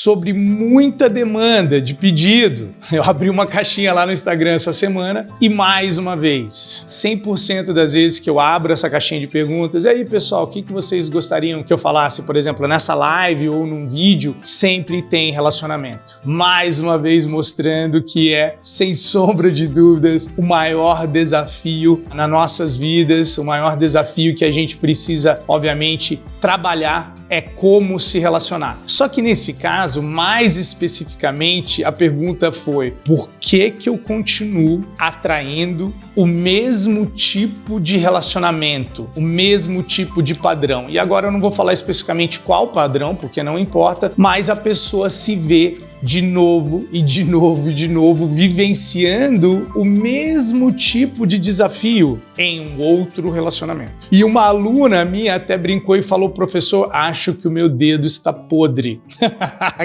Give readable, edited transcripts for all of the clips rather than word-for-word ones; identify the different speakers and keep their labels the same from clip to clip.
Speaker 1: sobre muita demanda de pedido. Eu abri uma caixinha lá no Instagram essa semana e mais uma vez, 100% das vezes que eu abro essa caixinha de perguntas, e aí pessoal, o que vocês gostariam que eu falasse, por exemplo, nessa live ou num vídeo, sempre tem relacionamento. Mais uma vez mostrando que é, sem sombra de dúvidas, o maior desafio nas nossas vidas, o maior desafio que a gente precisa, obviamente, trabalhar é como se relacionar. Só que nesse caso, mais especificamente, a pergunta foi: por que eu continuo atraindo o mesmo tipo de relacionamento, o mesmo tipo de padrão? E agora eu não vou falar especificamente qual padrão, porque não importa, mas a pessoa se vê de novo e de novo e de novo vivenciando o mesmo tipo de desafio em um outro relacionamento. E uma aluna minha até brincou e falou: professor, acho que o meu dedo está podre,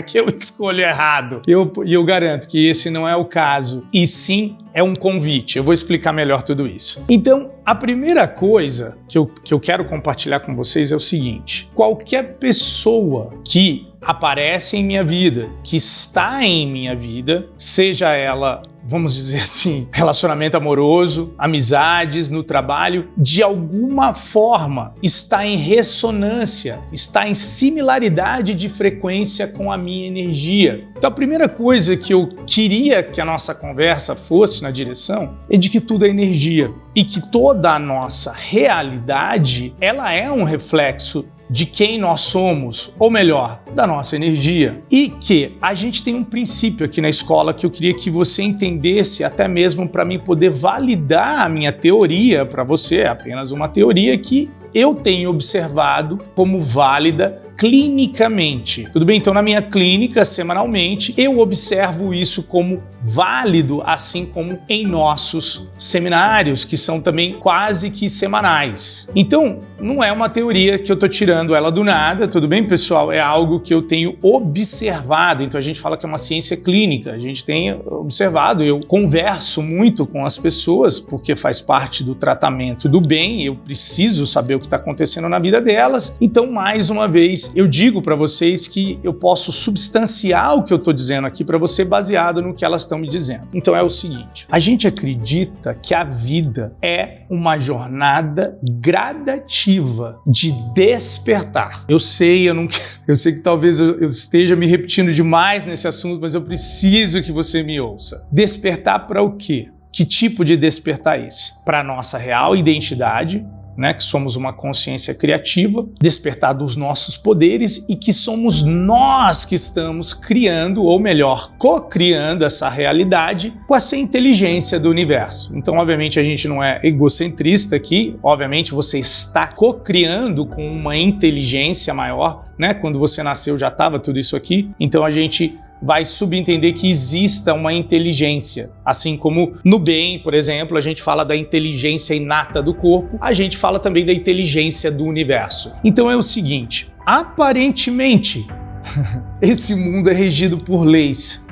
Speaker 1: que eu escolho errado. E eu garanto que esse não é o caso, e sim é um convite. Eu vou explicar melhor tudo isso. Então, a primeira coisa que eu quero compartilhar com vocês é o seguinte: qualquer pessoa que aparece em minha vida, que está em minha vida, seja ela, vamos dizer assim, relacionamento amoroso, amizades, no trabalho, de alguma forma está em ressonância, está em similaridade de frequência com a minha energia. Então a primeira coisa que eu queria que a nossa conversa fosse na direção é de que tudo é energia e que toda a nossa realidade, ela é um reflexo de quem nós somos, ou melhor, da nossa energia. E que a gente tem um princípio aqui na escola que eu queria que você entendesse, até mesmo para mim poder validar a minha teoria para você, é apenas uma teoria que eu tenho observado como válida clinicamente. Tudo bem? Então, na minha clínica, semanalmente, eu observo isso como válido, assim como em nossos seminários, que são também quase que semanais. Então, não é uma teoria que eu estou tirando ela do nada, tudo bem, pessoal? É algo que eu tenho observado. Então, a gente fala que é uma ciência clínica, a gente tem observado. Eu converso muito com as pessoas, porque faz parte do tratamento do bem, eu preciso saber o que está acontecendo na vida delas. Então, mais uma vez, eu digo para vocês que eu posso substanciar o que eu estou dizendo aqui para você baseado no que elas estão me dizendo. Então é o seguinte: a gente acredita que a vida é uma jornada gradativa de despertar. Eu sei que talvez eu esteja me repetindo demais nesse assunto, mas eu preciso que você me ouça. Despertar para o quê? Que tipo de despertar é esse? Para a nossa real identidade, que somos uma consciência criativa, despertar dos nossos poderes e que somos nós que estamos criando, ou melhor, co-criando essa realidade com essa inteligência do universo. Então, obviamente, a gente não é egocentrista aqui, obviamente você está co-criando com uma inteligência maior, Quando você nasceu já estava tudo isso aqui, então a gente vai subentender que exista uma inteligência. Assim como no bem, por exemplo, a gente fala da inteligência inata do corpo, a gente fala também da inteligência do universo. Então é o seguinte: aparentemente, esse mundo é regido por leis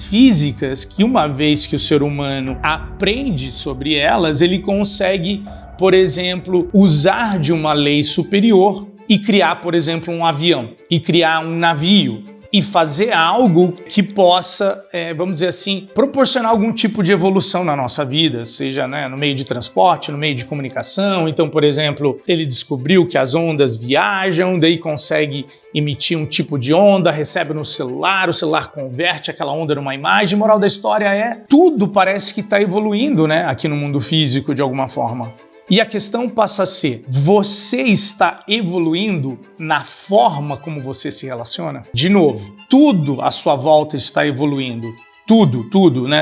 Speaker 1: físicas que, uma vez que o ser humano aprende sobre elas, ele consegue, por exemplo, usar de uma lei superior e criar, por exemplo, um avião, e criar um navio, e fazer algo que possa, vamos dizer assim, proporcionar algum tipo de evolução na nossa vida, seja no meio de transporte, no meio de comunicação. Então, por exemplo, ele descobriu que as ondas viajam, daí consegue emitir um tipo de onda, recebe no celular, o celular converte aquela onda numa imagem. Moral da história é, tudo parece que está evoluindo, aqui no mundo físico de alguma forma. E a questão passa a ser: você está evoluindo na forma como você se relaciona? De novo, tudo à sua volta está evoluindo. Tudo,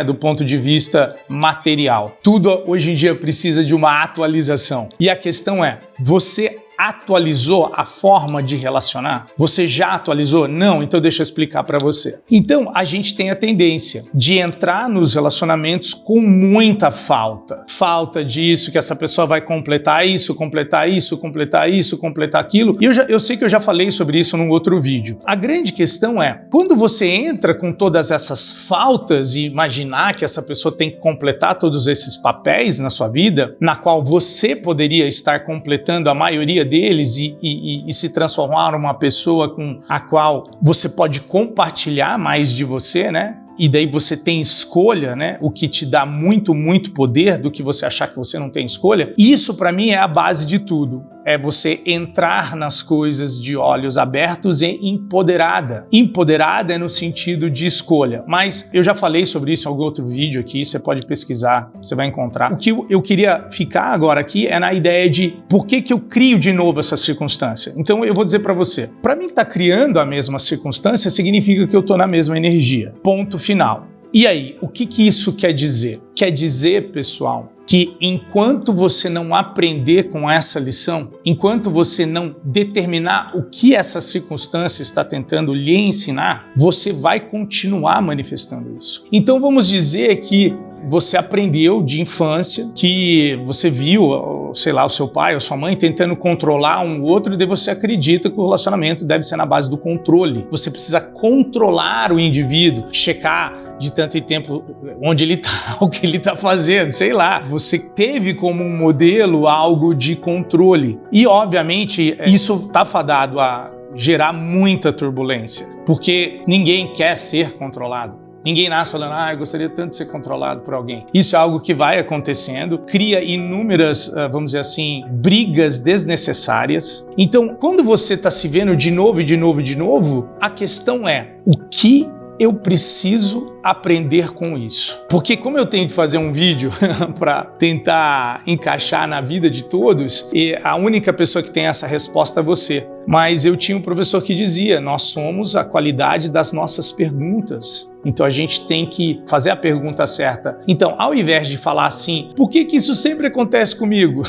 Speaker 1: do ponto de vista material. Tudo hoje em dia precisa de uma atualização. E a questão é: você atualizou a forma de relacionar? Você já atualizou? Não? Então deixa eu explicar para você. Então a gente tem a tendência de entrar nos relacionamentos com muita falta. Falta disso, que essa pessoa vai completar isso, completar isso, completar isso, completar aquilo. E eu sei que eu já falei sobre isso num outro vídeo. A grande questão é, quando você entra com todas essas faltas e imaginar que essa pessoa tem que completar todos esses papéis na sua vida, na qual você poderia estar completando a maioria deles e se transformar numa pessoa com a qual você pode compartilhar mais de você, né? E daí você tem escolha, né? O que te dá muito, muito poder do que você achar que você não tem escolha. Isso, para mim, é a base de tudo. É você entrar nas coisas de olhos abertos e empoderada. Empoderada é no sentido de escolha. Mas eu já falei sobre isso em algum outro vídeo aqui, você pode pesquisar, você vai encontrar. O que eu queria ficar agora aqui é na ideia de por que eu crio de novo essa circunstância. Então eu vou dizer para você, para mim estar criando a mesma circunstância significa que eu estou na mesma energia. Ponto final. E aí, o que isso quer dizer? Quer dizer, pessoal, que enquanto você não aprender com essa lição, enquanto você não determinar o que essa circunstância está tentando lhe ensinar, você vai continuar manifestando isso. Então vamos dizer que você aprendeu de infância, que você viu, sei lá, o seu pai ou sua mãe tentando controlar um outro e daí você acredita que o relacionamento deve ser na base do controle. Você precisa controlar o indivíduo, checar de tanto em tempo onde ele está, o que ele está fazendo, sei lá. Você teve como um modelo algo de controle. E, obviamente, isso está fadado a gerar muita turbulência, porque ninguém quer ser controlado. Ninguém nasce falando, eu gostaria tanto de ser controlado por alguém. Isso é algo que vai acontecendo, cria inúmeras, vamos dizer assim, brigas desnecessárias. Então, quando você está se vendo de novo e de novo e de novo, a questão é, o que eu preciso aprender com isso? Porque como eu tenho que fazer um vídeo para tentar encaixar na vida de todos, e a única pessoa que tem essa resposta é você. Mas eu tinha um professor que dizia, nós somos a qualidade das nossas perguntas. Então a gente tem que fazer a pergunta certa. Então, ao invés de falar assim, por que isso sempre acontece comigo?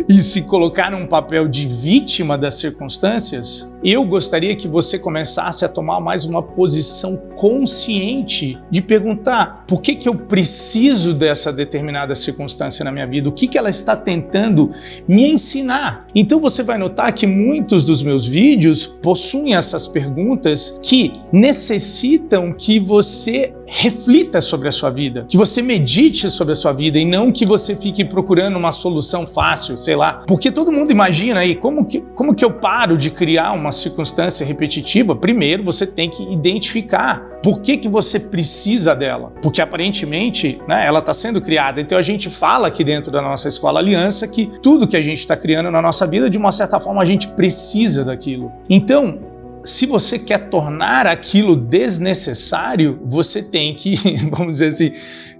Speaker 1: E se colocar num papel de vítima das circunstâncias, eu gostaria que você começasse a tomar mais uma posição consciente de perguntar por que eu preciso dessa determinada circunstância na minha vida, o que ela está tentando me ensinar. Então você vai notar que muitos dos meus vídeos possuem essas perguntas que necessitam que você reflita sobre a sua vida, que você medite sobre a sua vida e não que você fique procurando uma solução fácil, sei lá. Porque todo mundo imagina aí, como que eu paro de criar uma circunstância repetitiva? Primeiro, você tem que identificar por que você precisa dela. Porque aparentemente, né, ela está sendo criada. Então a gente fala aqui dentro da nossa Escola Aliança que tudo que a gente está criando na nossa vida, de uma certa forma, a gente precisa daquilo. Então, se você quer tornar aquilo desnecessário, você tem que, vamos dizer assim,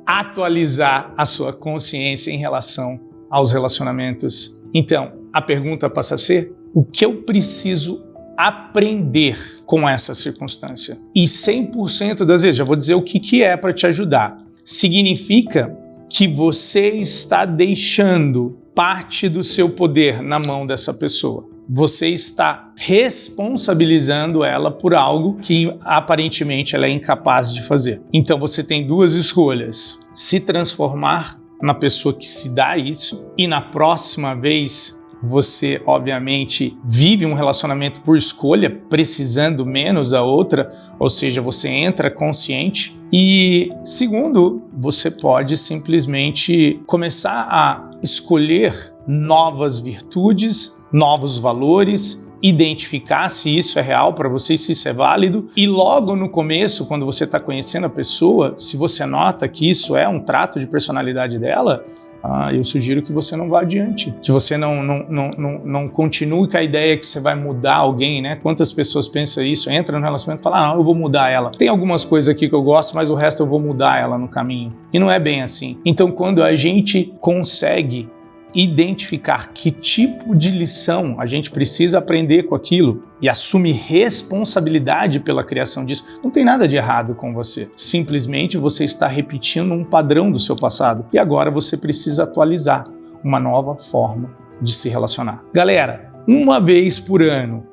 Speaker 1: atualizar a sua consciência em relação aos relacionamentos. Então, a pergunta passa a ser, o que eu preciso aprender com essa circunstância? E 100% das vezes, já vou dizer o que é para te ajudar. Significa que você está deixando parte do seu poder na mão dessa pessoa. Você está responsabilizando ela por algo que aparentemente ela é incapaz de fazer. Então você tem duas escolhas: se transformar na pessoa que se dá isso e na próxima vez você obviamente vive um relacionamento por escolha, precisando menos da outra, ou seja, você entra consciente. E segundo, você pode simplesmente começar a escolher novas virtudes, novos valores, identificar se isso é real para você, se isso é válido. E logo no começo, quando você está conhecendo a pessoa, se você nota que isso é um trato de personalidade dela, eu sugiro que você não vá adiante, que você não continue com a ideia que você vai mudar alguém, né? Quantas pessoas pensam isso, entra no relacionamento e fala, não, eu vou mudar ela. Tem algumas coisas aqui que eu gosto, mas o resto eu vou mudar ela no caminho. E não é bem assim. Então, quando a gente consegue identificar que tipo de lição a gente precisa aprender com aquilo e assume responsabilidade pela criação disso, não tem nada de errado com você. Simplesmente você está repetindo um padrão do seu passado e agora você precisa atualizar uma nova forma de se relacionar. Galera, uma vez por ano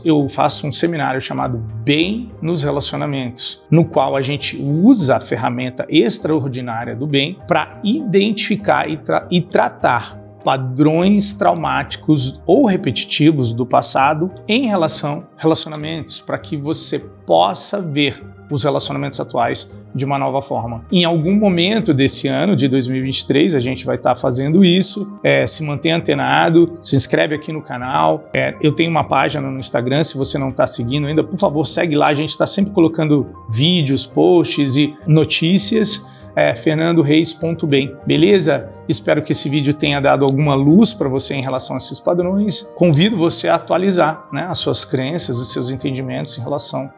Speaker 1: eu faço um seminário chamado Bem nos Relacionamentos, no qual a gente usa a ferramenta extraordinária do bem para identificar e tratar padrões traumáticos ou repetitivos do passado em relação a relacionamentos, para que você possa ver os relacionamentos atuais de uma nova forma. Em algum momento desse ano, de 2023, a gente vai estar fazendo isso. Se mantenha antenado, se inscreve aqui no canal. Eu tenho uma página no Instagram, se você não está seguindo ainda, por favor, segue lá. A gente está sempre colocando vídeos, posts e notícias. fernandoreis.bem, beleza? Espero que esse vídeo tenha dado alguma luz para você em relação a esses padrões. Convido você a atualizar, né, as suas crenças, os seus entendimentos em relação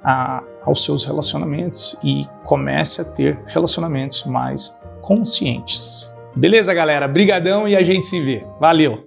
Speaker 1: aos seus relacionamentos e comece a ter relacionamentos mais conscientes. Beleza, galera? Brigadão e a gente se vê. Valeu!